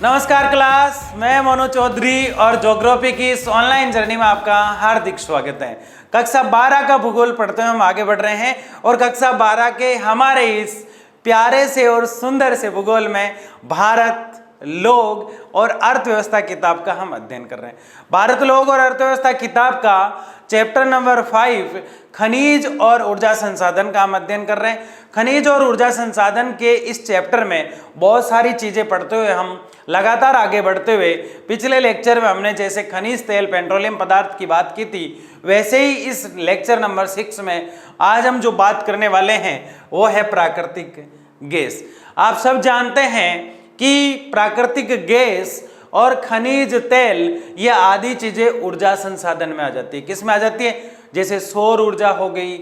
नमस्कार क्लास, मैं मोनू चौधरी और ज्योग्राफी की इस ऑनलाइन जर्नी में आपका हार्दिक स्वागत है। कक्षा 12 का भूगोल पढ़ते हुए हम आगे बढ़ रहे हैं और कक्षा 12 के हमारे इस प्यारे से और सुंदर से भूगोल में भारत, लोग और अर्थव्यवस्था किताब का हम अध्ययन कर रहे हैं। भारत, लोग और अर्थव्यवस्था किताब का चैप्टर नंबर 5 खनिज और ऊर्जा संसाधन का हम अध्ययन कर रहे हैं। खनिज और ऊर्जा संसाधन के इस चैप्टर में बहुत सारी चीजें पढ़ते हुए हम लगातार आगे बढ़ते हुए पिछले लेक्चर में हमने जैसे खनिज तेल पेट्रोलियम पदार्थ की बात की थी, वैसे ही इस लेक्चर नंबर 6 में आज हम जो बात करने वाले हैं वो है प्राकृतिक गैस। आप सब जानते हैं कि प्राकृतिक गैस और खनिज तेल ये आदि चीजें ऊर्जा संसाधन में आ जाती है। किस में आ जाती है? जैसे सौर ऊर्जा हो गई,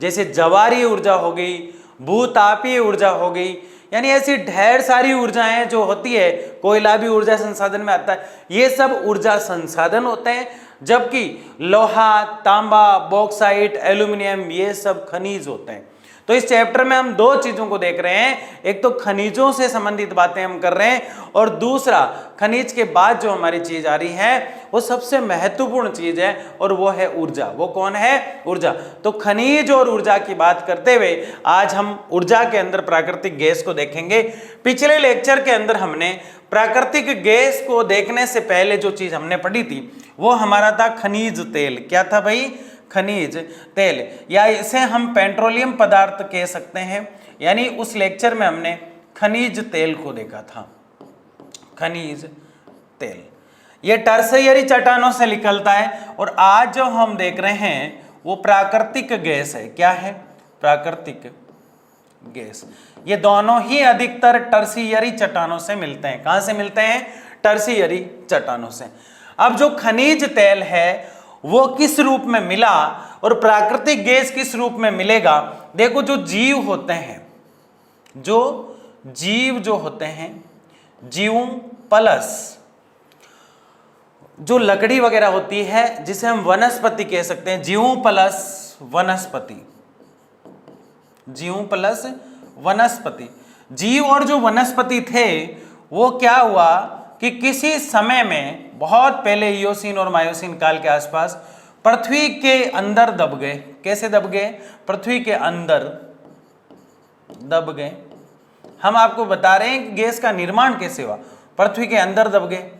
जैसे ज्वारीय ऊर्जा हो गई, भूतापीय ऊर्जा हो गई, यानी ऐसी ढेर सारी ऊर्जाएं जो होती है। कोयला भी ऊर्जा संसाधन में आता है। ये सब ऊर्जा संसाधन होते हैं, जबकि लोहा, तांबा, बॉक्साइट, एल्यूमिनियम ये सब खनिज होते हैं। तो इस चैप्टर में हम दो चीजों को देख रहे हैं, एक तो खनिजों से संबंधित बातें हम कर रहे हैं और दूसरा खनिज के बाद जो हमारी चीज आ रही है वो सबसे महत्वपूर्ण चीज है और वो है ऊर्जा। वो कौन है? ऊर्जा। तो खनिज और ऊर्जा की बात करते हुए आज हम ऊर्जा के अंदर प्राकृतिक गैस को देखेंगे। पिछले लेक्चर के अंदर हमने प्राकृतिक गैस को देखने से पहले जो चीज हमने पढ़ी थी वो हमारा था खनिज तेल। क्या था भाई? खनिज तेल, या इसे हम पेट्रोलियम पदार्थ कह सकते हैं। यानी उस लेक्चर में हमने खनिज तेल को देखा था। खनिज तेल ये टर्शियरी चट्टानों से निकलता है और आज जो हम देख रहे हैं वो प्राकृतिक गैस है। क्या है? प्राकृतिक गैस। ये दोनों ही अधिकतर टर्शियरी चट्टानों से मिलते हैं। कहां से मिलते हैं? टर्शियरी चट्टानों से। अब जो खनिज तेल है वो किस रूप में मिला और प्राकृतिक गैस किस रूप में मिलेगा? देखो, जो जीव होते हैं, जो होते हैं, जीवों प्लस जो लकड़ी वगैरह होती है जिसे हम वनस्पति कह सकते हैं, जीवों प्लस वनस्पति, जीवों प्लस वनस्पति। जीव और जो वनस्पति थे वो क्या हुआ कि किसी समय में बहुत पहले इयोसीन और मायोसीन काल के आसपास पृथ्वी के अंदर दब गए। कैसे दब गए? पृथ्वी के अंदर दब गए। हम आपको बता रहे हैं कि गैस का निर्माण कैसे हुआ। पृथ्वी के अंदर दब गए।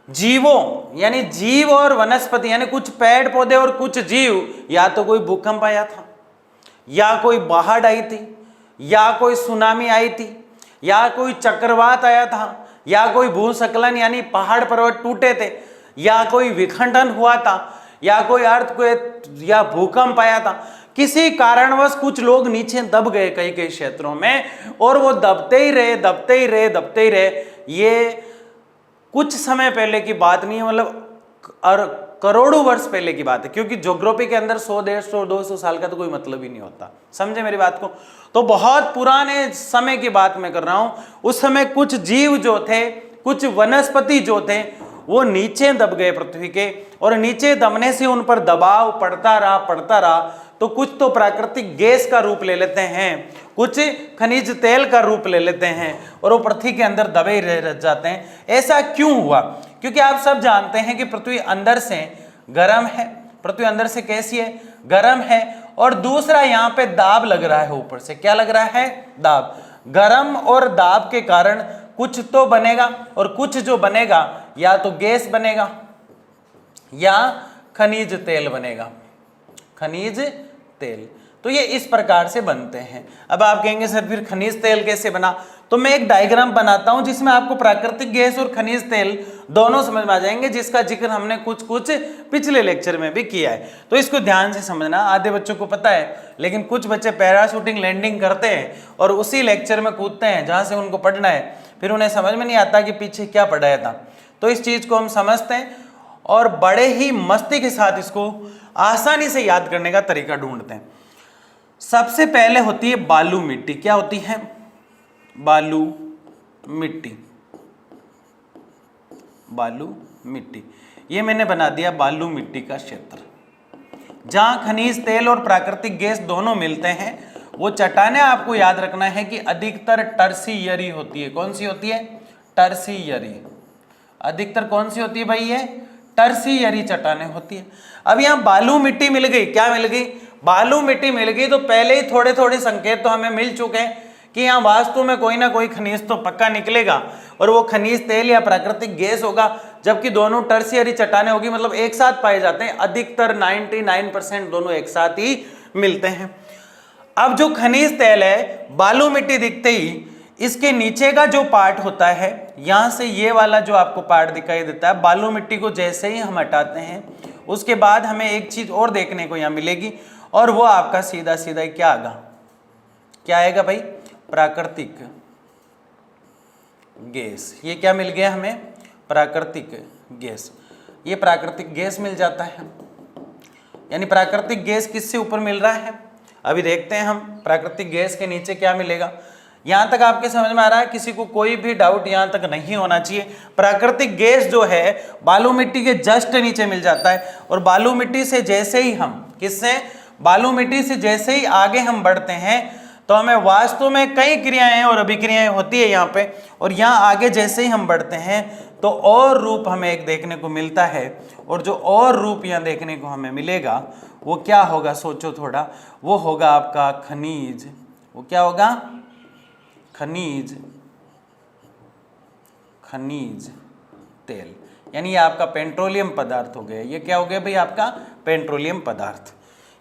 जीवों यानी जीव और वनस्पति यानी कुछ पेड़ पौधे और कुछ जीव, या तो कोई भूकंप आया था, या कोई बाढ़ आई थी, या कोई सुनामी आई थी, या कोई चक्रवात आया था, या कोई भूस्खलन यानी पहाड़ पर्वत टूटे थे, या कोई विखंडन हुआ था, या कोई अर्थक्वेक या भूकंप आया था। किसी कारणवश कुछ लोग नीचे दब गए कई कई क्षेत्रों में और वो दबते ही रहे। ये कुछ समय पहले की बात नहीं है, मतलब करोड़ों वर्ष पहले की बात है, क्योंकि ज्योग्राफी के अंदर 100, 150, 200 साल का तो कोई मतलब ही नहीं होता। समझे मेरी बात को? तो बहुत पुराने समय की बात मैं कर रहा हूं। उस समय कुछ जीव जो थे, कुछ वनस्पति जो थे, वो नीचे दब गए पृथ्वी के, और नीचे दबने से उन पर दबाव पड़ता रहा, तो कुछ तो प्राकृतिक गैस का रूप ले लेते हैं, कुछ खनिज तेल का रूप ले लेते हैं और वो पृथ्वी के अंदर दबे रह जाते हैं। ऐसा क्यों हुआ? क्योंकि आप सब जानते हैं कि पृथ्वी अंदर से गर्म है। पृथ्वी अंदर से कैसी है? गर्म है। और दूसरा यहाँ पे दाब लग रहा है ऊपर से। क्या लग रहा है? दाब। गर्म और दाब के कारण कुछ तो बनेगा, और कुछ जो बनेगा या तो गैस बनेगा या खनिज तेल बनेगा। खनिज तेल तो ये इस प्रकार से बनते हैं। अब आप कहेंगे सर फिर खनिज तेल कैसे बना? तो मैं एक डायग्राम बनाता हूं जिसमें आपको प्राकृतिक गैस और खनिज तेल दोनों समझ में आ जाएंगे, जिसका जिक्र हमने कुछ पिछले लेक्चर में भी किया है। तो इसको ध्यान से समझना। आधे बच्चों को पता है, लेकिन कुछ बच्चे पैराशूटिंग लैंडिंग करते हैं और उसी लेक्चर में कूदते हैं जहां से उनको पढ़ना है, फिर उन्हें समझ में नहीं आता कि पीछे क्या पढ़ाया था। तो इस चीज को हम समझते हैं और बड़े ही मस्ती के साथ इसको आसानी से याद करने का तरीका ढूंढते हैं। सबसे पहले होती है बालू मिट्टी। क्या होती है? बालू मिट्टी। बालू मिट्टी, ये मैंने बना दिया बालू मिट्टी का क्षेत्र। जहां खनिज तेल और प्राकृतिक गैस दोनों मिलते हैं, वो चट्टानें आपको याद रखना है कि अधिकतर टर्शियरी होती है। कौन सी होती है? टर्सियरी। अधिकतर कौन सी होती है भाई? ये टर्सियरी चट्टानें होती है। अब यहाँ बालू मिट्टी मिल गई, क्या मिल गई? बालू मिट्टी मिल गई, तो पहले ही थोड़े थोड़े संकेत तो हमें मिल चुके हैं कि यहाँ वास्तु में कोई ना कोई खनिज तो पक्का निकलेगा, और वो खनिज तेल या प्राकृतिक गैस होगा, जबकि दोनों टर्सियरी चट्टानें होगी, मतलब एक साथ पाए जाते हैं। अधिकतर 99% दोनों एक साथ ही मिलते हैं। अब जो खनिज तेल है, बालू मिट्टी दिखते ही इसके नीचे का जो पार्ट होता है, यहां से ये वाला जो आपको पार्ट दिखाई देता है, बालू मिट्टी को जैसे ही हम हटाते हैं, उसके बाद हमें एक चीज और देखने को यहां मिलेगी, और वो आपका सीधा सीधा क्या आएगा? क्या आएगा भाई? प्राकृतिक गैस। ये क्या मिल गया हमें? प्राकृतिक गैस। ये प्राकृतिक गैस मिल जाता है। यानी प्राकृतिक गैस किससे ऊपर मिल रहा है? अभी देखते हैं हम प्राकृतिक गैस के नीचे क्या मिलेगा। यहां तक आपके समझ में आ रहा है? किसी को कोई भी डाउट यहां तक नहीं होना चाहिए। प्राकृतिक गैस जो है बालू मिट्टी के जस्ट नीचे मिल जाता है, और बालू मिट्टी से जैसे ही हम बालू मिट्टी से जैसे ही आगे हम बढ़ते हैं, तो हमें वास्तव में कई क्रियाएं और अभिक्रियाएं होती है यहाँ पे, और यहाँ आगे जैसे ही हम बढ़ते हैं तो और रूप हमें एक देखने को मिलता है, और जो और रूप यहाँ देखने को हमें मिलेगा वो क्या होगा? सोचो थोड़ा। वो होगा आपका खनिज। वो क्या होगा? खनिज तेल। यानी ये आपका पेट्रोलियम पदार्थ हो गया। ये क्या हो गया भाई? आपका पेट्रोलियम पदार्थ।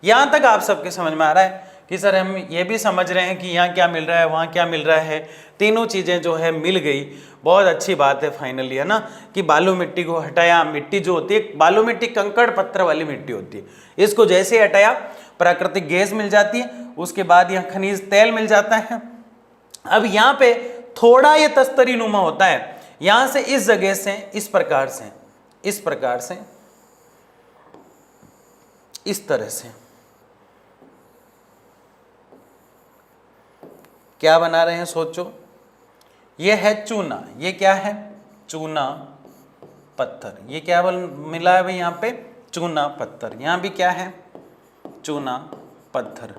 यहां तक आप सबके समझ में आ रहा है कि सर हम ये भी समझ रहे हैं कि यहाँ क्या मिल रहा है, वहाँ क्या मिल रहा है, तीनों चीज़ें जो है मिल गई। बहुत अच्छी बात है फाइनली, है ना, कि बालू मिट्टी को हटाया। मिट्टी जो होती है, बालू मिट्टी कंकड़ पत्थर वाली मिट्टी होती है, इसको जैसे ही हटाया प्राकृतिक गैस मिल जाती है, उसके बाद यहाँ खनिज तेल मिल जाता है। अब यहाँ पे थोड़ा ये तस्तरी नुमा होता है, यहाँ से इस जगह से इस प्रकार से इस तरह से क्या बना रहे हैं? सोचो। ये है चूना। ये क्या है? चूना पत्थर। ये क्या मिला है भाई? यहाँ पे चूना पत्थर। यहाँ भी क्या है? चूना पत्थर।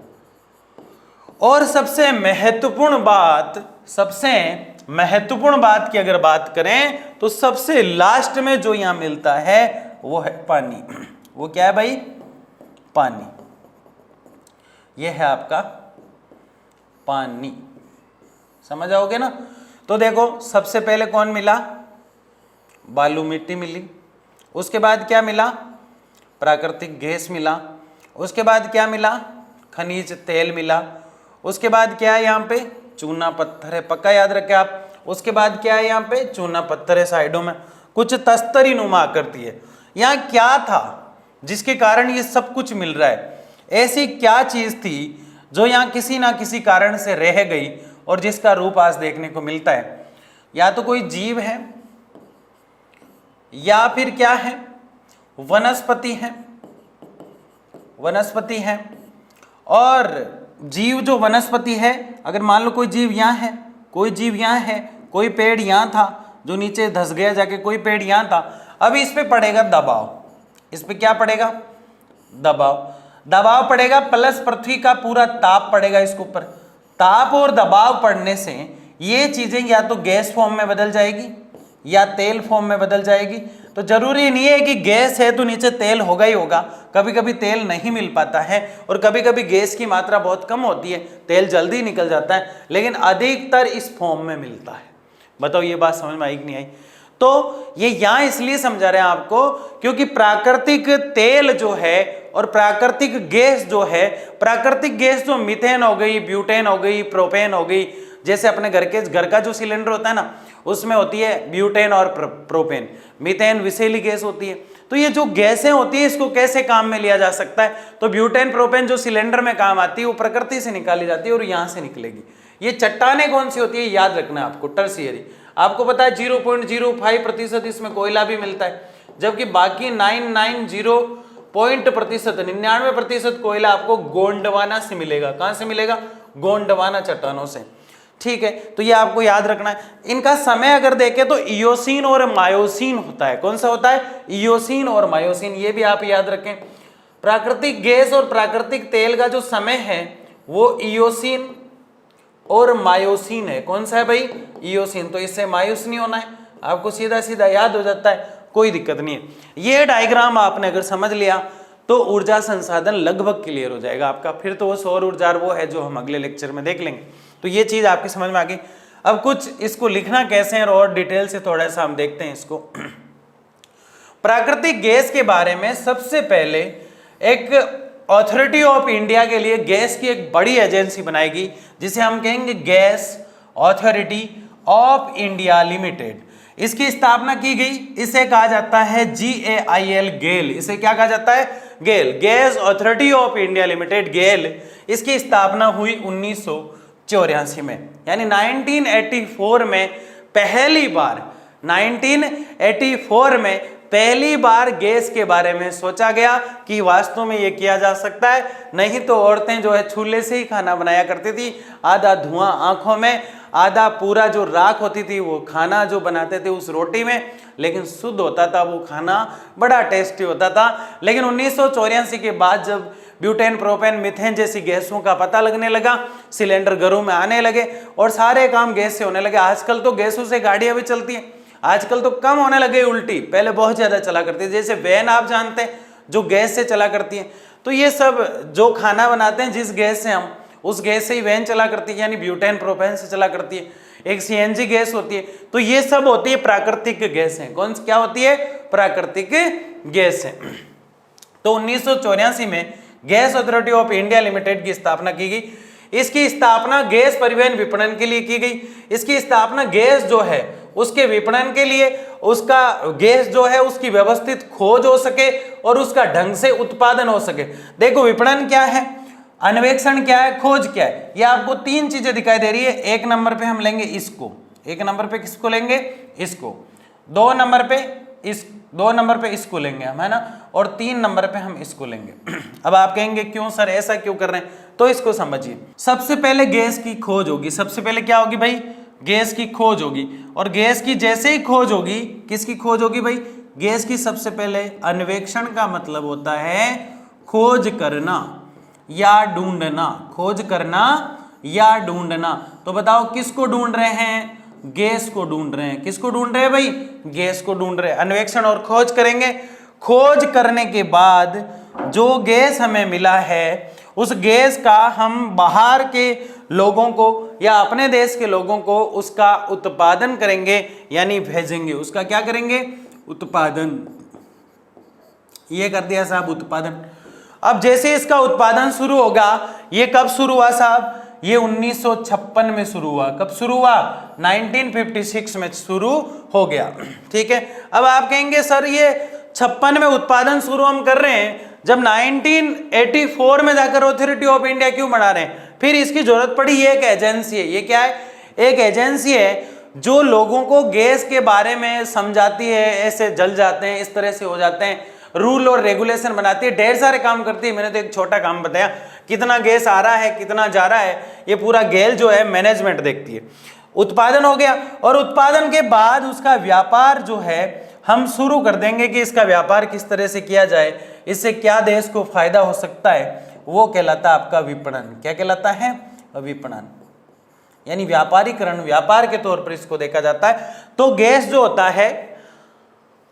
और सबसे महत्वपूर्ण बात की अगर बात करें तो सबसे लास्ट में जो यहां मिलता है वो है पानी। वो क्या है भाई? पानी। ये है आपका पानी। समझ आओगे ना? तो देखो, सबसे पहले कौन मिला? बालू मिट्टी मिली। उसके बाद क्या मिला? प्राकृतिक गैस मिला। उसके बाद क्या मिला? खनिज तेल मिला। उसके बाद क्या है? यहाँ पे चूना पत्थर है, पक्का याद रखें आप। उसके बाद क्या है? यहाँ पे चूना पत्थर है, साइडों में कुछ तस्तरी नुमा आकृति है। यहाँ क्या था जिसके कारण ये सब कुछ मिल रहा है? ऐसी क्या चीज थी जो यहाँ किसी ना किसी कारण से रह गई और जिसका रूप आज देखने को मिलता है? या तो कोई जीव है, या फिर क्या है? वनस्पति है। और जीव जो वनस्पति है, अगर मान लो कोई जीव यहाँ है, कोई जीव यहाँ है, कोई पेड़ यहाँ था जो नीचे धस गया जाके, कोई पेड़ यहाँ था, अभी इस पे पड़ेगा दबाव। इस पे क्या पड़ेगा? दबाव पड़ेगा, प्लस पृथ्वी का पूरा ताप पड़ेगा इसके ऊपर। ताप और दबाव पड़ने से ये चीजें या तो गैस फॉर्म में बदल जाएगी या तेल फॉर्म में बदल जाएगी। तो जरूरी नहीं है कि गैस है तो नीचे तेल होगा ही होगा। कभी कभी तेल नहीं मिल पाता है, और कभी कभी गैस की मात्रा बहुत कम होती है, तेल जल्दी निकल जाता है, लेकिन अधिकतर इस फॉर्म में मिलता है। बताओ ये बात समझ में आई कि नहीं आई? तो ये यहां इसलिए समझा रहे हैं आपको क्योंकि प्राकृतिक तेल जो है और प्राकृतिक गैस जो है, प्राकृतिक गैस जो मीथेन हो गई, ब्यूटेन हो गई, प्रोपेन हो गई, जैसे अपने घर का जो सिलेंडर होता है ना, उसमें होती है ब्यूटेन और प्रोपेन। मीथेन विषैली गैस होती है। तो ये जो गैसें होती है इसको कैसे काम में लिया जा सकता है? तो ब्यूटेन प्रोपेन जो सिलेंडर में काम आती है वो प्रकृति से निकाली जाती है और यहां से निकलेगी। ये चट्टानें कौन सी होती है याद रखना है आपको, टर्शियरी। आपको पता है 0.05% इसमें कोयला भी मिलता है, जबकि बाकी 99% कोयला आपको गोंडवाना से मिलेगा। कहां से मिलेगा? गोंडवाना चट्टानों से। ठीक है, तो ये आपको याद रखना है। इनका समय अगर देखें तो इयोसीन और मायोसीन होता है। कौन सा होता है? इयोसीन और मायोसीन। ये भी आप याद रखें। प्राकृतिक गैस और प्राकृतिक तेल का जो समय है वो इयोसीन और मायोसिन है। कौन सा है भाई? इयोसिन। तो इससे मायूस नहीं होना है, आपको सीधा सीधा याद हो जाता है, कोई दिक्कत नहीं है। ये डायग्राम आपने अगर समझ लिया तो ऊर्जा संसाधन लगभग क्लियर हो जाएगा आपका। फिर तो वो सौर ऊर्जा वो है जो हम अगले लेक्चर में देख लेंगे। तो ये चीज आपकी समझ में आ गई। अब कुछ इसको लिखना कैसे है और डिटेल से थोड़ा सा हम देखते हैं इसको। प्राकृतिक गैस के बारे में सबसे पहले एक अथॉरिटी ऑफ इंडिया के लिए गैस की एक बड़ी एजेंसी बनाएगी जिसे हम कहेंगे gas Authority of India limited. इसकी स्थापना की गई, इसे कहा जाता है GAIL, गेल। इसे क्या कहा जाता है? GAIL, Gas Authority of India Limited, GAIL. इसकी स्थापना हुई 1984 में, यानी 1984 में पहली बार, 1984 में पहली बार गैस के बारे में सोचा गया कि वास्तव में ये किया जा सकता है। नहीं तो औरतें जो है चूल्हे से ही खाना बनाया करती थी, आधा धुआं आंखों में, आधा पूरा जो राख होती थी वो खाना जो बनाते थे उस रोटी में, लेकिन शुद्ध होता था वो खाना, बड़ा टेस्टी होता था। लेकिन 1984 के बाद जब ब्यूटेन, प्रोपेन, मीथेन जैसी गैसों का पता लगने लगा, सिलेंडर घरों में आने लगे और सारे काम गैस से होने लगे। आजकल तो गैसों से गाड़ियां भी चलती हैं, आजकल तो कम होने लगे उल्टी, पहले बहुत ज्यादा चला करती थी। जैसे वैन आप जानते हैं जो गैस से चला करती है। तो ये सब जो खाना बनाते हैं जिस गैस से, हम उस गैस से ही वैन चला करती है, यानी ब्यूटेन, प्रोपेन से चला करती है। एक CNG गैस होती है। तो ये सब होती है प्राकृतिक गैस है। कौन क्या होती है? प्राकृतिक गैस है। तो 1984 में gas Authority of India limited की स्थापना की गई। इसकी स्थापना गैस परिवहन विपणन के लिए की गई। इसकी स्थापना गैस जो है उसके विपणन के लिए, उसका गैस जो है उसकी व्यवस्थित खोज हो सके और उसका ढंग से उत्पादन हो सके। देखो विपणन क्या है, अन्वेषण क्या है, खोज क्या है, ये आपको तीन चीजें दिखाई दे रही है। एक नंबर पे हम लेंगे इसको, एक नंबर पे किसको लेंगे? इसको। दो नंबर पे इसको लेंगे हम, है ना, और 3 नंबर पे हम इसको लेंगे। अब आप कहेंगे क्यों सर, ऐसा क्यों कर रहे हैं? तो इसको समझिए। सबसे पहले गैस की खोज होगी। सबसे पहले क्या होगी भाई? गैस की खोज होगी। और गैस की जैसे ही खोज होगी, किसकी खोज होगी भाई? गैस की। सबसे पहले अन्वेषण का मतलब होता है खोज करना या ढूंढना, खोज करना या ढूंढना। तो बताओ किसको ढूंढ रहे हैं? गैस को ढूंढ रहे हैं। किसको ढूंढ रहे हैं भाई? गैस को ढूंढ रहे हैं। अन्वेषण और खोज करेंगे। खोज करने के बाद जो गैस हमें मिला है उस गैस का हम बाहर के लोगों को या अपने देश के लोगों को उसका उत्पादन करेंगे, यानी भेजेंगे। उसका क्या करेंगे? उत्पादन। ये कर दिया साहब, उत्पादन। अब जैसे इसका उत्पादन शुरू होगा, ये कब शुरू हुआ साहब? ये 1956 में शुरू हुआ। कब शुरू हुआ? 1956 में शुरू हो गया। ठीक है। अब आप कहेंगे सर ये 56 में उत्पादन शुरू हम कर रहे हैं, जब 1984 में जाकर अथॉरिटी ऑफ इंडिया क्यों बना रहे हैं? फिर इसकी जरूरत पड़ी। ये एक एजेंसी है। ये क्या है? एक एजेंसी है जो लोगों को गैस के बारे में समझाती है, ऐसे जल जाते हैं, इस तरह से हो जाते हैं, रूल और रेगुलेशन बनाती है, ढेर सारे काम करती है। मैंने तो एक छोटा काम बताया, कितना गैस आ रहा है, कितना जा रहा है, ये पूरा गेल जो है मैनेजमेंट देखती है। उत्पादन हो गया और उत्पादन के बाद उसका व्यापार जो है हम शुरू कर देंगे कि इसका व्यापार किस तरह से किया जाए, इससे क्या देश को फायदा हो सकता है, वो कहलाता है आपका विपणन। क्या कहलाता है? विपणन, यानी व्यापारीकरण, व्यापार के तौर पर इसको देखा जाता है। तो गैस जो होता है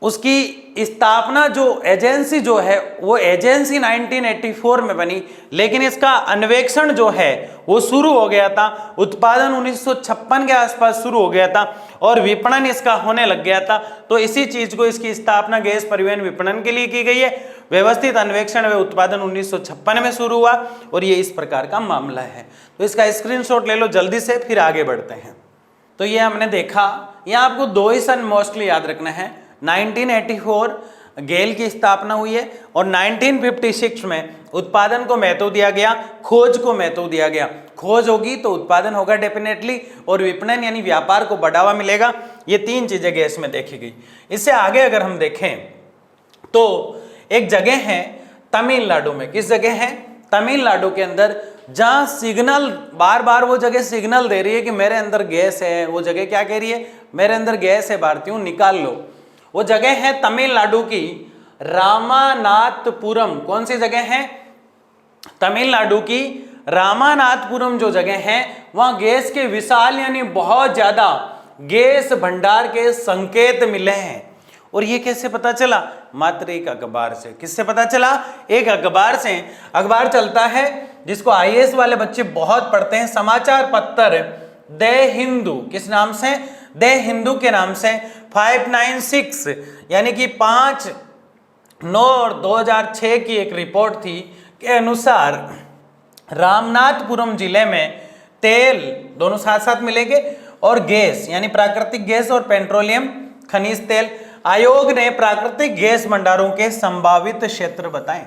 उसकी स्थापना, जो एजेंसी जो है वो एजेंसी 1984 में बनी, लेकिन इसका अन्वेषण जो है वो शुरू हो गया था, उत्पादन 1956 के आसपास शुरू हो गया था और विपणन इसका होने लग गया था। तो इसी चीज को, इसकी स्थापना गैस परिवहन विपणन के लिए की गई है। व्यवस्थित अन्वेषण व उत्पादन 1956 में शुरू हुआ और ये इस प्रकार का मामला है। तो इसका स्क्रीनशॉट ले लो जल्दी से, फिर आगे बढ़ते हैं। तो ये हमने देखा, यहाँ आपको 2 ही सन मोस्टली याद रखना है। 1984 गेल की स्थापना हुई है और 1956 में उत्पादन को महत्व दिया गया, खोज को महत्व दिया गया। खोज होगी तो उत्पादन होगा डेफिनेटली, और विपणन यानी व्यापार को बढ़ावा मिलेगा। ये 3 चीजें गैस में देखी गई। इससे आगे अगर हम देखें तो एक जगह है तमिलनाडु में। किस जगह है? तमिलनाडु के अंदर, जहां सिग्नल बार बार वो जगह सिग्नल दे रही है कि मेरे अंदर गैस है। वो जगह क्या कह रही है? मेरे अंदर गैस है भारतीयों, निकाल लो। वो जगह है तमिलनाडु की रामानाथपुरम। कौन सी जगह है? तमिलनाडु की रामानाथपुरम जो जगह है वहां गैस के विशाल यानी बहुत ज्यादा गैस भंडार के संकेत मिले हैं। और ये कैसे पता चला? मात्र एक अखबार से। किससे पता चला? एक अखबार से। अखबार चलता है जिसको आईएएस वाले बच्चे बहुत पढ़ते हैं, समाचार पत्र द हिंदू। किस नाम से? द हिंदू के नाम से। 596 यानी कि 5/9/2006 की एक रिपोर्ट थी के अनुसार रामनाथपुरम जिले में तेल, दोनों साथ साथ मिलेंगे, और गैस यानी प्राकृतिक गैस और पेट्रोलियम खनिज तेल, आयोग ने प्राकृतिक गैस भंडारों के संभावित क्षेत्र बताए।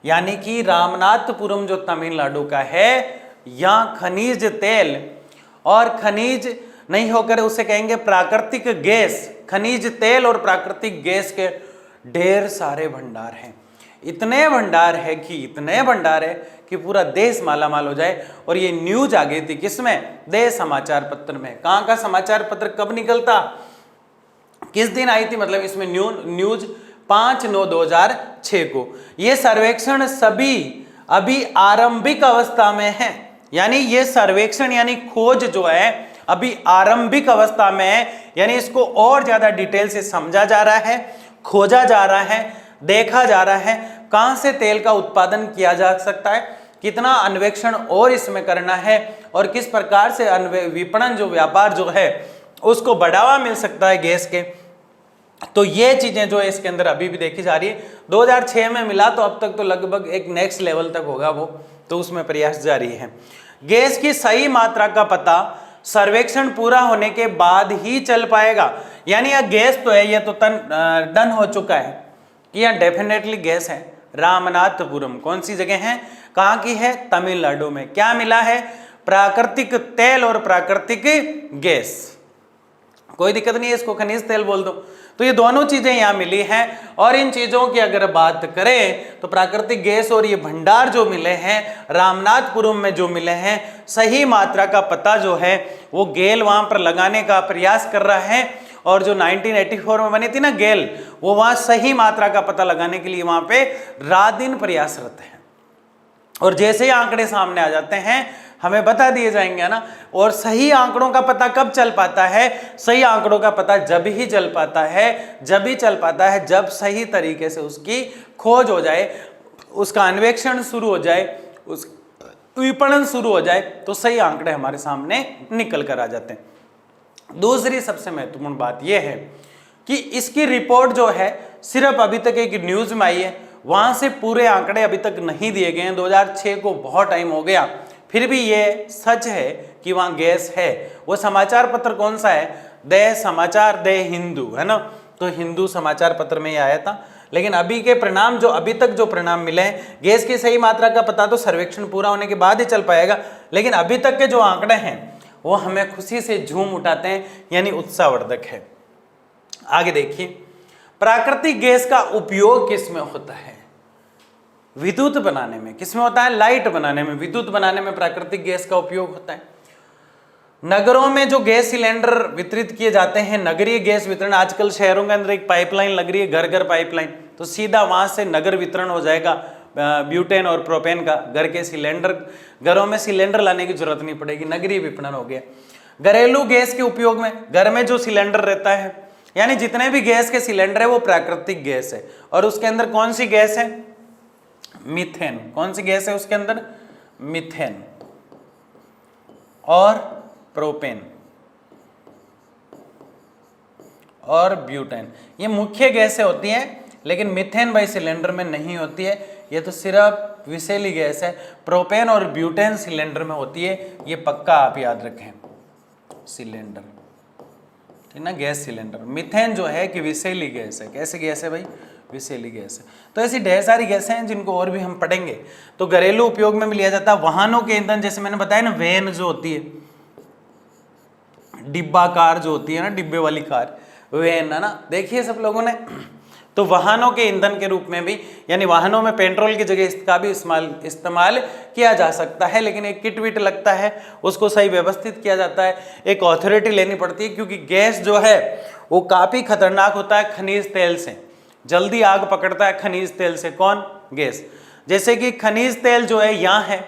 यानी कि रामनाथपुरम जो तमिलनाडु का है, यहाँ खनिज तेल और खनिज नहीं होकर उसे कहेंगे प्राकृतिक गैस, खनिज तेल और प्राकृतिक गैस के ढेर सारे भंडार हैं। इतने भंडार है कि पूरा देश मालामाल हो जाए। और ये न्यूज आ गई थी किसमें? देश समाचार पत्र में। कहाँ का समाचार पत्र? कब निकलता? किस दिन आई थी? मतलब इसमें न्यूज 5/9/2006 को। ये सर्वेक्षण सभी अभी आरंभिक अवस्था में है। यानी ये सर्वेक्षण यानी खोज जो है अभी आरंभिक अवस्था में है। यानी इसको और ज्यादा डिटेल से समझा जा रहा है, खोजा जा रहा है, देखा जा रहा है कहां से तेल का उत्पादन किया जा सकता है, कितना अन्वेषण और इसमें करना है, और किस प्रकार से विपणन जो व्यापार जो है उसको बढ़ावा मिल सकता है गैस के। तो ये चीजें जो है इसके अंदर अभी भी देखी जा रही है। 2006 में मिला तो अब तक तो लगभग एक नेक्स्ट लेवल तक होगा वो, तो उसमें प्रयास जारी है। गैस की सही मात्रा का पता सर्वेक्षण पूरा होने के बाद ही चल पाएगा। यानी यह गैस तो है, ये तो डन हो चुका है कि यह डेफिनेटली गैस है। रामनाथपुरम कौन सी जगह है? कहाँ की है? तमिलनाडु में। क्या मिला है? प्राकृतिक तेल और प्राकृतिक गैस। कोई दिक्कत नहीं है, इसको खनिज तेल बोल दो। तो ये दोनों चीजें यहाँ मिली हैं। और इन चीजों की अगर बात करें तो प्राकृतिक गैस और ये भंडार जो मिले हैं रामनाथपुरम में जो मिले हैं, सही मात्रा का पता जो है वो गेल वहां पर लगाने का प्रयास कर रहा है। और जो 1984 में बनी थी ना गेल, वो वहां सही मात्रा का पता लगाने के लिए वहां पे रात दिन प्रयासरत है। और जैसे ही आंकड़े सामने आ जाते हैं हमें बता दिए जाएंगे ना। और सही आंकड़ों का पता कब चल पाता है? सही आंकड़ों का पता जब ही चल पाता है, जब सही तरीके से उसकी खोज हो जाए, उसका अन्वेषण शुरू हो जाए, उस विपणन शुरू हो जाए, तो सही आंकड़े हमारे सामने निकल कर आ जाते हैं। दूसरी सबसे महत्वपूर्ण बात यह है कि इसकी रिपोर्ट जो है सिर्फ अभी तक एक न्यूज में आई है, वहां से पूरे आंकड़े अभी तक नहीं दिए गए हैं। 2006 को बहुत टाइम हो गया, फिर भी ये सच है कि वहां गैस है। वो समाचार पत्र कौन सा है? द समाचार द हिंदू है ना। तो हिंदू समाचार पत्र में ये आया था। लेकिन अभी के परिणाम जो अभी तक जो परिणाम मिले हैं, गैस की सही मात्रा का पता तो सर्वेक्षण पूरा होने के बाद ही चल पाएगा। लेकिन अभी तक के जो आंकड़े हैं वो हमें खुशी से झूम उठाते हैं, यानी उत्साहवर्धक है। आगे देखिए, प्राकृतिक गैस का उपयोग किस में होता है? विद्युत बनाने में। किसमें होता है? लाइट बनाने में, विद्युत बनाने में प्राकृतिक गैस का उपयोग होता है। नगरों में जो गैस सिलेंडर वितरित किए जाते हैं, नगरीय गैस वितरण, आजकल शहरों के अंदर एक पाइपलाइन लग रही है, घर घर पाइपलाइन, तो सीधा वहां से नगर वितरण हो जाएगा ब्यूटेन और प्रोपेन का। घर के सिलेंडर, घरों में सिलेंडर लाने की जरूरत नहीं पड़ेगी, नगरीय विपणन हो गया। घरेलू गैस के उपयोग में, घर में जो सिलेंडर रहता है, यानी जितने भी गैस के सिलेंडर है वो प्राकृतिक गैस है। और उसके अंदर कौन सी गैस है? मीथेन। कौन सी गैस है उसके अंदर? मीथेन और प्रोपेन और ब्यूटेन, ये मुख्य गैसें होती हैं। लेकिन मीथेन भाई सिलेंडर में नहीं होती है, ये तो सिर्फ विषैली गैस है। प्रोपेन और ब्यूटेन सिलेंडर में होती है, ये पक्का आप याद रखें। सिलेंडर, ठीक ना, गैस सिलेंडर। मीथेन जो है कि विषैली गैस है। कैसी गैस है भाई? विषैली गैस है। तो ऐसी ढेर सारी गैसें हैं जिनको और भी हम पढ़ेंगे। तो घरेलू उपयोग में भी लिया जाता है। वाहनों के ईंधन, जैसे मैंने बताया ना, वैन जो होती है, डिब्बा कार जो होती है ना, डिब्बे वाली कार, वैन है ना, देखिए सब लोगों ने। तो वाहनों के ईंधन के रूप में भी, यानी वाहनों में पेट्रोल की जगह इसका भी इस्तेमाल किया जा सकता है। लेकिन एक किट विट लगता है, उसको सही व्यवस्थित किया जाता है, एक अथॉरिटी लेनी पड़ती है, क्योंकि गैस जो है वो काफी खतरनाक होता है खनिज तेल से, जल्दी आग पकड़ता है खनिज तेल से। कौन? गैस। जैसे कि खनिज तेल जो है यहाँ है,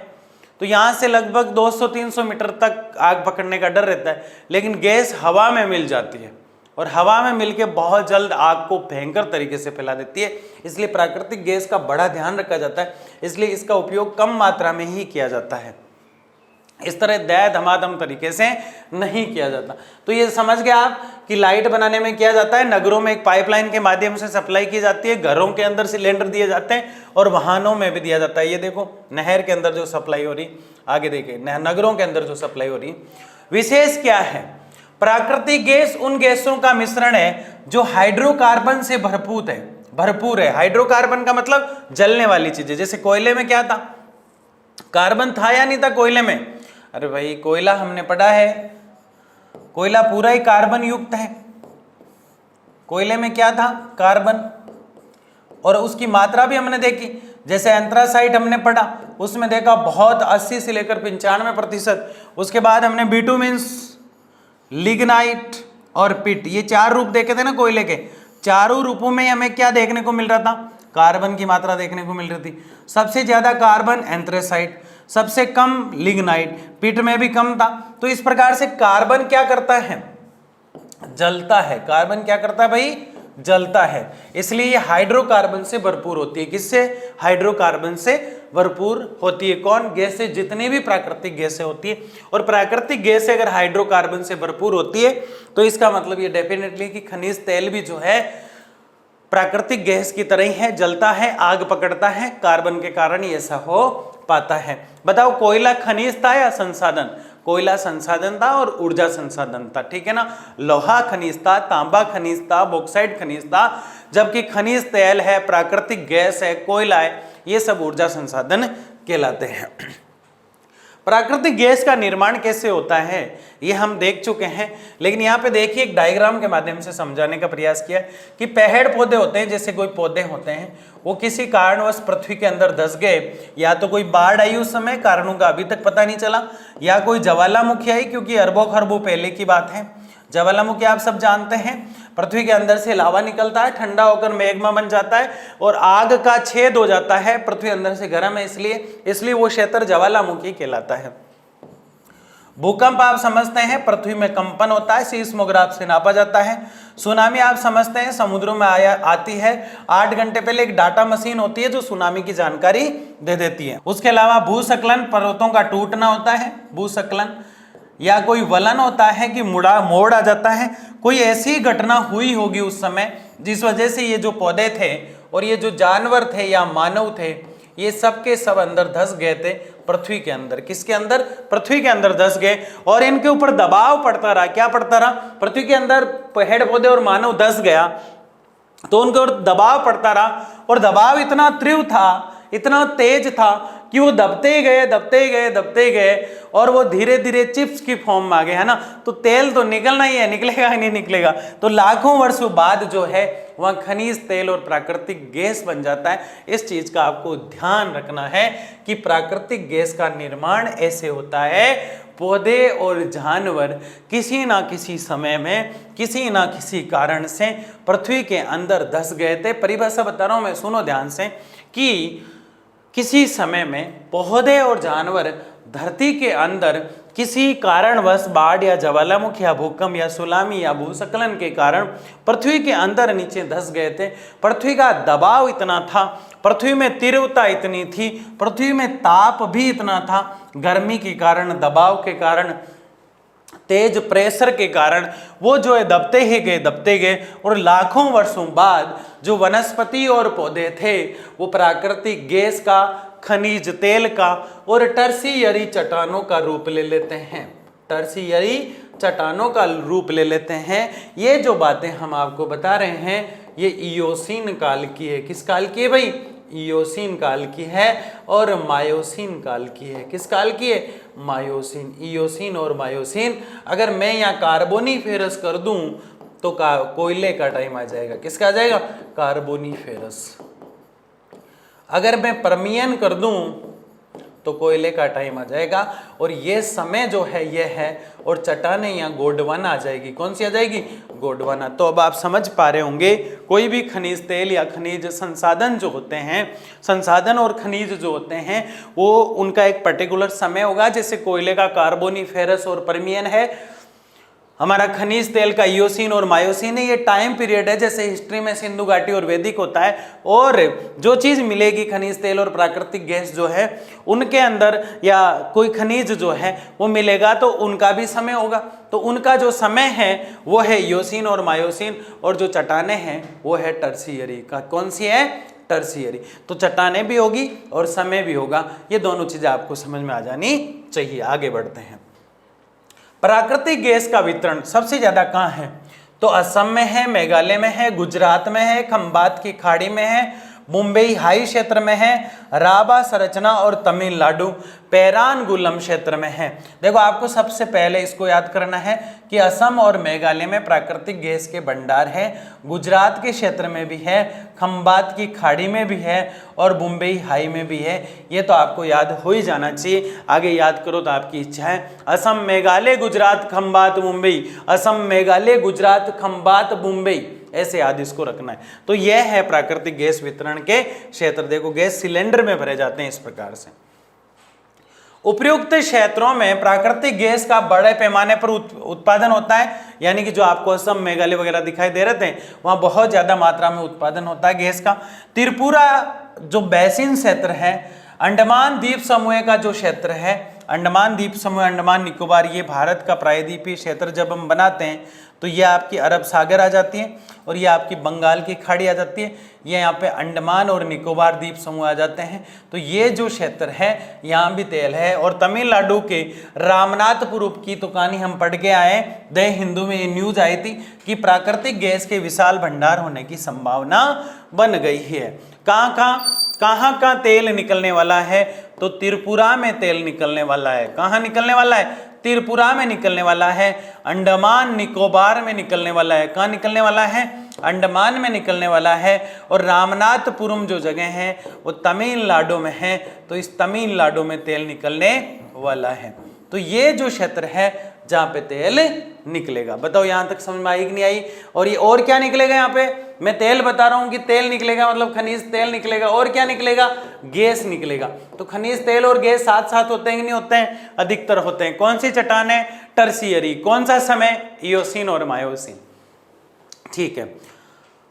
तो यहाँ से लगभग 200-300 मीटर तक आग पकड़ने का डर रहता है, लेकिन गैस हवा में मिल जाती है और हवा में मिलके बहुत जल्द आग को भयंकर तरीके से फैला देती है। इसलिए प्राकृतिक गैस का बड़ा ध्यान रखा जाता है, इसलिए इसका उपयोग कम मात्रा में ही किया जाता है, इस तरह दय धमाधम तरीके से नहीं किया जाता। तो ये समझ गए आप कि लाइट बनाने में किया जाता है, नगरों में एक पाइपलाइन के माध्यम से सप्लाई की जाती है, घरों के अंदर सिलेंडर दिए जाते हैं और वाहनों में भी दिया जाता है। ये देखो नहर के अंदर जो सप्लाई हो रही, आगे देखिए नगरों के अंदर जो सप्लाई हो रही। विशेष क्या है, प्राकृतिक गैस उन गैसों का मिश्रण है जो हाइड्रोकार्बन से भरपूर है। हाइड्रोकार्बन का मतलब जलने वाली चीजें। जैसे कोयले में क्या था, कार्बन था या नहीं था कोयले में? अरे भाई कोयला हमने पढ़ा है, कोयला पूरा ही कार्बन युक्त है। कोयले में क्या था, कार्बन, और उसकी मात्रा भी हमने देखी। जैसे एंथ्रासाइट हमने पढ़ा, उसमें देखा बहुत 80 से लेकर 95%। उसके बाद हमने बिटुमिन्स, लिग्नाइट और पिट, ये 4 रूप देखे थे ना कोयले के। चारों रूपों में हमें क्या देखने को मिल रहा था, कार्बन की मात्रा देखने को मिल रही थी। सबसे ज्यादा कार्बन एंथ्रासाइट, सबसे कम लिग्नाइट, पिट में भी कम था। तो इस प्रकार से कार्बन क्या करता है, जलता है। कार्बन क्या करता है भाई, जलता है। इसलिए ये हाइड्रोकार्बन से भरपूर होती है। किससे, हाइड्रोकार्बन से भरपूर होती है। कौन, गैसें, जितनी भी प्राकृतिक गैसें होती है। और प्राकृतिक गैसें अगर हाइड्रोकार्बन से भरपूर होती है तो इसका मतलब ये डेफिनेटली कि खनिज तेल भी जो है प्राकृतिक गैस की तरह ही है, जलता है, आग पकड़ता है। कार्बन के कारण ही ऐसा हो पाता है। बताओ कोयला खनिज था या संसाधन? कोयला संसाधन था और ऊर्जा संसाधन था, ठीक है ना। लोहा खनिज था, तांबा खनिज था, बॉक्साइट खनिज था, जबकि खनिज तेल है, प्राकृतिक गैस है, कोयला है, ये सब ऊर्जा संसाधन कहलाते हैं। प्राकृतिक गैस का निर्माण कैसे होता है ये हम देख चुके हैं, लेकिन यहाँ पे देखिए एक डायग्राम के माध्यम से समझाने का प्रयास किया कि पेड़ पौधे होते हैं, जैसे कोई पौधे होते हैं, वो किसी कारणवश पृथ्वी के अंदर धंस गए, या तो कोई बाढ़ आई उस समय, कारणों का अभी तक पता नहीं चला, या कोई ज्वालामुखी आई, क्योंकि अरबों खरबों पहले की बात है। ज्वालामुखी आप सब जानते हैं, पृथ्वी के अंदर से लावा निकलता है, ठंडा होकर मैग्मा बन जाता है और आग का छेद हो जाता है। पृथ्वी अंदर से गर्म है, इसलिए वो क्षेत्र ज्वालामुखी कहलाता है। भूकंप आप समझते हैं, पृथ्वी में कंपन होता है, सीस्मोग्राफ से नापा जाता है। सुनामी आप समझते हैं, समुद्रों में आती है। 8 घंटे पहले एक डाटा मशीन होती है जो सुनामी की जानकारी दे देती है। उसके अलावा भूस्खलन, पर्वतों का टूटना होता है भूस्खलन, या कोई वलन होता है कि मोड़ आ जाता है। कोई ऐसी घटना हुई होगी उस समय जिस वजह से ये जो पौधे थे और ये जो जानवर थे या मानव थे, ये सब के सब अंदर धंस गए थे पृथ्वी के अंदर। किसके अंदर, पृथ्वी के अंदर धंस गए और इनके ऊपर दबाव पड़ता रहा। क्या पड़ता रहा, पृथ्वी के अंदर पेड़ पौधे और मानव धंस गया तो उनके ऊपर दबाव पड़ता रहा, और दबाव इतना तीव्र था, इतना तेज था कि वो दबते गए और वो धीरे धीरे चिप्स की फॉर्म में आ गए, है ना। तो तेल तो निकलना ही है, निकलेगा ही नहीं निकलेगा, तो लाखों वर्षों बाद जो है वह खनिज तेल और प्राकृतिक गैस बन जाता है। इस चीज का आपको ध्यान रखना है कि प्राकृतिक गैस का निर्माण ऐसे होता है, पौधे और जानवर किसी ना किसी समय में किसी ना किसी कारण से पृथ्वी के अंदर धंस गए थे। परिभाषा बता रहा हूं मैं, सुनो ध्यान से, कि किसी समय में पौधे और जानवर धरती के अंदर किसी कारणवश बाढ़ या ज्वालामुखी या भूकंप या सुनामी या भूस्खलन के कारण पृथ्वी के अंदर नीचे धंस गए थे। पृथ्वी का दबाव इतना था, पृथ्वी में तीव्रता इतनी थी, पृथ्वी में ताप भी इतना था, गर्मी के कारण, दबाव के कारण, तेज प्रेशर के कारण वो जो है दबते गए और लाखों वर्षों बाद जो वनस्पति और पौधे थे वो प्राकृतिक गैस का, खनिज तेल का और टर्शियरी चट्टानों का रूप ले लेते हैं। टर्शियरी चट्टानों का रूप ले लेते हैं। ये जो बातें हम आपको बता रहे हैं ये इयोसीन काल की है। किस काल की है भाई, इयोसीन काल की है और मायोसीन काल की है। किस काल की है, मायोसीन। इयोसीन और मायोसीन। अगर मैं यहाँ कार्बोनीफेरस कर दूं तो कोयले का टाइम आ जाएगा। किसका आ जाएगा, कार्बोनीफेरस। अगर मैं पर्मियन कर दूं तो कोयले का टाइम आ जाएगा, और ये समय जो है ये है, और चट्टाने यहाँ गोंडवाना आ जाएगी। कौन सी आ जाएगी? गोंडवाना। तो अब आप समझ पा रहे होंगे, कोई भी खनिज तेल या खनिज संसाधन जो होते हैं, संसाधन और खनिज जो होते हैं, वो उनका एक पर्टिकुलर समय होगा। जैसे कोयले का कार्बोनिफेरस और पर्मियन है, हमारा खनिज तेल का इयोसीन और मायोसीन है, ये टाइम पीरियड है। जैसे हिस्ट्री में सिंधु घाटी और वैदिक होता है, और जो चीज़ मिलेगी खनिज तेल और प्राकृतिक गैस जो है उनके अंदर, या कोई खनिज जो है वो मिलेगा तो उनका भी समय होगा। तो उनका जो समय है वो है इयोसीन और मायोसीन, और जो चट्टाने हैं वो है टर्शियरी का। कौन सी है? टर्शियरी। तो चट्टाने भी होगी और समय भी होगा। ये दोनों चीज़ें आपको समझ में आ जानी चाहिए। आगे बढ़ते हैं। प्राकृतिक गैस का वितरण सबसे ज्यादा कहाँ है? तो असम में है, मेघालय में है, गुजरात में है, खंबात की खाड़ी में है, मुंबई हाई क्षेत्र में है, राबा संरचना और तमिलनाडु पेरानगुलम क्षेत्र में है। देखो, आपको सबसे पहले इसको याद करना है कि असम और मेघालय में प्राकृतिक गैस के भंडार है, गुजरात के क्षेत्र में भी है, खंबात की खाड़ी में भी है, और मुंबई हाई में भी है। ये तो आपको याद हो ही जाना चाहिए। आगे याद करो तो आपकी इच्छा है। असम, मेघालय, गुजरात, खंबात, मुंबई। असम, मेघालय, गुजरात, खंबात, मुंबई, ऐसे याद इसको रखना है। तो यह है प्राकृतिक गैस वितरण के क्षेत्र। देखो, गैस सिलेंडर में भरे जाते हैं इस प्रकार से। उपयुक्त क्षेत्रों में प्राकृतिक गैस का बड़े पैमाने पर उत्पादन होता है, यानी कि जो आपको असम, मेघालय वगैरह दिखाई दे रहे थे, वहां बहुत ज्यादा मात्रा में उत्पादन होता है गैस का। त्रिपुरा जो बेसिन क्षेत्र है, अंडमान द्वीप समूह का जो क्षेत्र है, अंडमान द्वीप समूह, अंडमान निकोबार, ये भारत का प्रायद्वीपीय क्षेत्र जब हम बनाते हैं तो ये आपकी अरब सागर आ जाती है, और ये आपकी बंगाल की खाड़ी आ जाती है, ये यहाँ पे अंडमान और निकोबार द्वीप समूह आ जाते हैं। तो ये जो क्षेत्र है यहाँ भी तेल है। और तमिलनाडु के रामनाथपुरम की तो कहानी हम पढ़ के आए, द हिंदू में ये न्यूज आई थी कि प्राकृतिक गैस के विशाल भंडार होने की संभावना बन गई है। कहाँ तेल निकलने वाला है? तो त्रिपुरा में तेल निकलने वाला है। कहाँ निकलने वाला है? त्रिपुरा में निकलने वाला है, अंडमान निकोबार में निकलने वाला है। कहाँ निकलने वाला है? अंडमान में निकलने वाला है। और रामनाथपुरम जो जगह है वो तमिलनाडु में है, तो इस तमिलनाडु में तेल निकलने वाला है। तो ये जो क्षेत्र है जहाँ पे तेल निकलेगा। बताओ यहाँ तक समझ में आई कि नहीं आई? और ये और क्या निकलेगा यहाँ पे? मैं तेल बता रहा हूँ कि तेल निकलेगा, मतलब खनिज तेल निकलेगा, और क्या निकलेगा? गैस निकलेगा। तो खनिज तेल और गैस साथ साथ होते हैं कि नहीं होते हैं? अधिकतर होते हैं। कौन सी चट्टान है? टर्शियरी। कौन सा समय? इयोसीन और मायोसीन। ठीक है।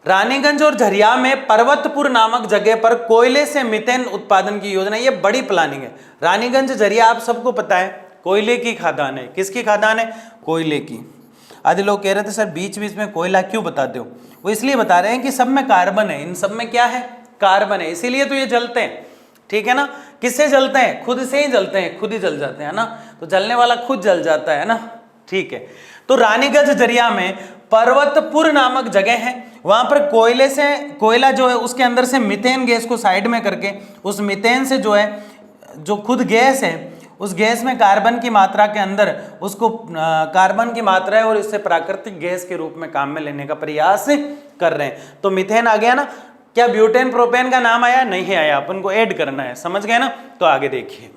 रानीगंज और झरिया में पर्वतपुर नामक जगह पर कोयले से मीथेन उत्पादन की योजना, ये बड़ी प्लानिंग है। रानीगंज झरिया आप सबको पता है कोयले की खादान है। किसकी खादान है? कोयले की। आधे लोग कह रहे थे सर बीच बीच में कोयला क्यों बताते हो? वो इसलिए बता रहे हैं कि सब में कार्बन है, इन सब में क्या है? कार्बन है, इसीलिए तो ये जलते हैं। ठीक है ना? किससे जलते हैं? खुद से ही जलते हैं, खुद ही जल जाते हैं ना। तो जलने वाला खुद जल जाता है ना। ठीक है। तो रानीगंज झरिया में पर्वतपुर नामक जगह है, वहां पर कोयला जो है उसके अंदर से मीथेन गैस को साइड में करके, उस मीथेन से जो है, जो खुद गैस है, उस गैस में कार्बन की मात्रा के अंदर उसको कार्बन की मात्रा है, और इससे प्राकृतिक गैस के रूप में काम में लेने का प्रयास कर रहे हैं। तो मीथेन आ गया ना। क्या ब्यूटेन प्रोपेन का नाम आया? नहीं आया, अपन को ऐड करना है। समझ गए ना? तो आगे देखिए।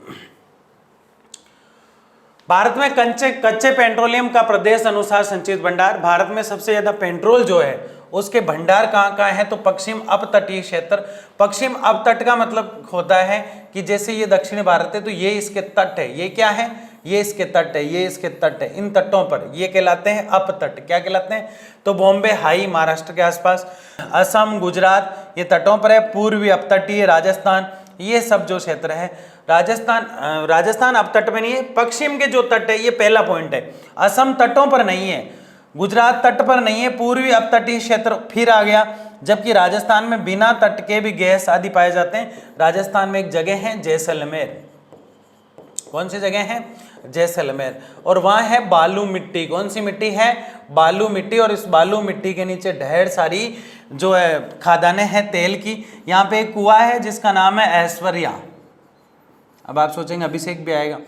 भारत में कच्चे पेट्रोलियम का प्रदेश अनुसार संचित भंडार। भारत में सबसे ज्यादा पेट्रोल जो है उसके भंडार कहाँ कहाँ है? तो पश्चिम अपतटीय क्षेत्र। पश्चिम अपतट का मतलब होता है कि जैसे ये दक्षिण भारत है तो ये इसके तट है। ये क्या है? ये इसके तट है, ये इसके तट है। इन तटों पर ये कहलाते हैं अपतट। क्या कहलाते हैं? तो बॉम्बे हाई महाराष्ट्र के आसपास, असम, गुजरात ये तटों पर है। पूर्वी अपतटीय राजस्थान, ये सब जो क्षेत्र है, राजस्थान अपतट में नहीं है। पश्चिम के जो तट है, ये पहला पॉइंट है। असम तटों पर नहीं है, गुजरात तट पर नहीं है, पूर्वी अपतटीय क्षेत्र फिर आ गया। जबकि राजस्थान में बिना तट के भी गैस आदि पाए जाते हैं। राजस्थान में एक जगह है जैसलमेर। कौन सी जगह है? जैसलमेर। और वहां है बालू मिट्टी। कौन सी मिट्टी है? बालू मिट्टी। और इस बालू मिट्टी के नीचे ढेर सारी जो है खादानें हैं तेल की। यहाँ पे एक कुआं है जिसका नाम है ऐश्वर्या। अब आप सोचेंगे अभिषेक भी आएगा।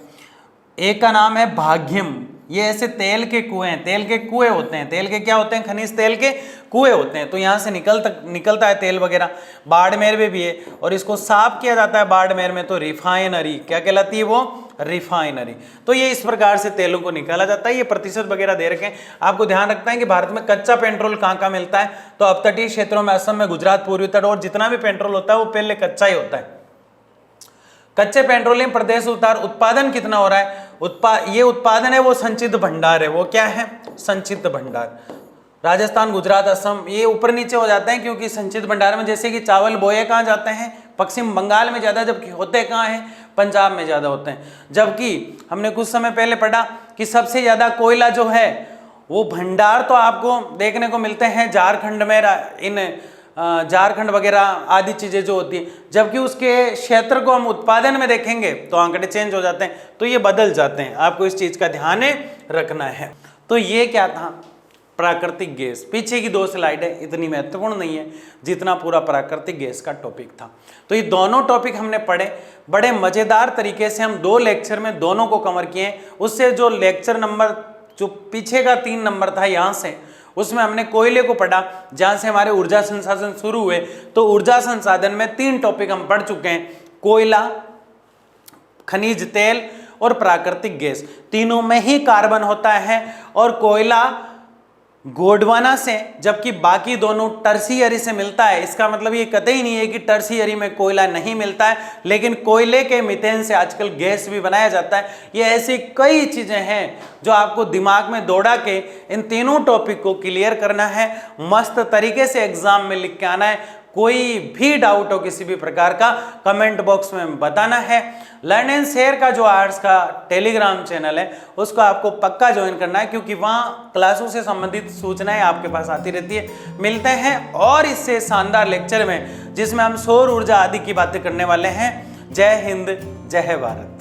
एक का नाम है भाग्यम, ये ऐसे तेल के कुएं हैं, तेल के कुएं होते हैं, तेल के क्या होते हैं, खनिज तेल के कुएं होते हैं। तो यहाँ से निकलता है तेल वगैरह, बाड़मेर में भी है, और इसको साफ किया जाता है बाड़मेर में, तो रिफाइनरी, क्या कहलाती है वो, रिफाइनरी। तो ये इस प्रकार से तेलों को निकाला जाता है। ये प्रतिशत वगैरह दे रखे हैं, आपको ध्यान रखना है कि भारत में कच्चा पेट्रोल कहाँ कहाँ मिलता है, तो अपतटीय क्षेत्रों में असम में, गुजरात, पूर्वी तट, और जितना भी पेट्रोल होता है वो पहले कच्चा ही होता है। कच्चे पेट्रोलियम प्रदेश उत्पादन कितना हो रहा है, ये उत्पादन है वो संचित भंडार है, वो क्या है, संचित भंडार। राजस्थान, गुजरात, असम ये ऊपर नीचे हो जाते हैं क्योंकि संचित भंडार में जैसे कि चावल बोए कहाँ जाते हैं, पश्चिम बंगाल में ज्यादा, जबकि होते कहाँ हैं, पंजाब में ज्यादा होते हैं। जबकि हमने कुछ समय पहले पढ़ा कि सबसे ज्यादा कोयला जो है वो भंडार तो आपको देखने को मिलते हैं झारखंड में, इन झारखंड वगैरह आदि चीजें जो होती है, जबकि उसके क्षेत्र को हम उत्पादन में देखेंगे तो आंकड़े चेंज हो जाते हैं, तो ये बदल जाते हैं, आपको इस चीज का ध्यान रखना है। तो ये क्या था, प्राकृतिक गैस। पीछे की 2 स्लाइड है, इतनी महत्वपूर्ण नहीं है जितना पूरा प्राकृतिक गैस का टॉपिक था। तो ये दोनों टॉपिक हमने पढ़े, बड़े मजेदार तरीके से हम 2 लेक्चर में दोनों को कवर किए। उससे जो लेक्चर नंबर जो पीछे का 3 नंबर था यहाँ से, उसमें हमने कोयले को पढ़ा, जहां से हमारे ऊर्जा संसाधन शुरू हुए। तो ऊर्जा संसाधन में 3 टॉपिक हम पढ़ चुके हैं, कोयला, खनिज तेल और प्राकृतिक गैस। तीनों में ही कार्बन होता है, और कोयला गोंडवाना से, जबकि बाकी दोनों टर्शियरी से मिलता है। इसका मतलब ये कतई नहीं है कि टर्शियरी में कोयला नहीं मिलता है, लेकिन कोयले के मीथेन से आजकल गैस भी बनाया जाता है। ये ऐसी कई चीजें हैं जो आपको दिमाग में दौड़ा के इन तीनों टॉपिक को क्लियर करना है, मस्त तरीके से एग्जाम में लिख के आना है। कोई भी डाउट हो किसी भी प्रकार का, कमेंट बॉक्स में बताना है। लर्न एंड शेयर का जो आर्ट्स का टेलीग्राम चैनल है उसको आपको पक्का ज्वाइन करना है, क्योंकि वहाँ क्लासों से संबंधित सूचनाएं आपके पास आती रहती है। मिलते हैं और इससे शानदार लेक्चर में, जिसमें हम सौर ऊर्जा आदि की बातें करने वाले हैं। जय हिंद, जय भारत।